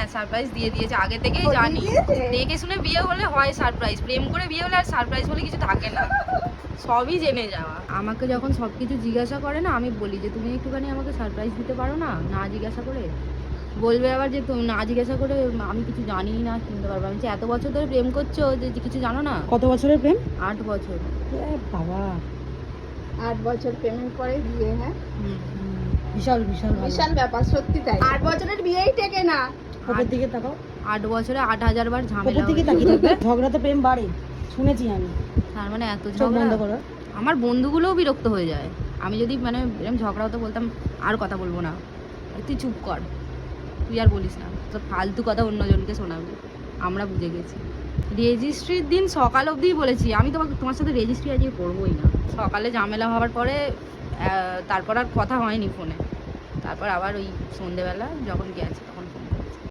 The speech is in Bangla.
হ্যাঁ সারপ্রাইজ দিয়ে দিয়েছে, আগে থেকেই জানি। দেখে শুনে বিয়ে হলে হয় সারপ্রাইজ, প্রেম করে বিয়ে হলে আর সারপ্রাইজ বলে কিছু থাকে না, সবই জেনে যাওয়া। আমাকে যখন সব কিছু জিজ্ঞাসা করে না, আমি বলি যে তুমি একটুখানি আমাকে সারপ্রাইজ দিতে পারো না, না জিজ্ঞাসা করে। বলবে আবার যে তুমি না জিজ্ঞাসা করে আমি কিছু জানি না কিনতে পারবো। আমি বলছি, এত বছর ধরে প্রেম করছো যে কিছু জানো না? কত বছরের প্রেম? 8 বছর। বাবা, 8 বছর পেমেন্ট করে বিয়ে। হ্যাঁ, বিশাল বিশাল বিশাল ব্যাপার, সত্যি তাই। 8 বছরের বিয়েই টেকে না। ওপর দিকে তাকাও, 8 বছরে 8000 বার ঝামেলা। ওপর দিকে তাকিয়ে থাকবে, ঝগড়াতে প্রেম বাড়ে শুনেছি আমি। তার মানে এত চোখ ঝগড়া? বন্ধ করো। আমার বন্ধুগুলোও বিরক্ত হয়ে যায় আমি যদি মানে এরকম ঝগড়া হতো, বলতাম আর কথা বলবো না, তুই চুপ কর, তুই আর বলিস না, তোর ফালতু কথা অন্যজনকে শোনাবি, আমরা বুঝে গেছি। রেজিস্ট্রির দিন সকাল অবধিই বলেছি আমি তোমার সাথে রেজিস্ট্রি আজকে করবোই না। সকালে ঝামেলা হওয়ার পরে তারপর আর কথা হয়নি ফোনে। তারপর আবার ওই সন্ধেবেলা যখন গেছে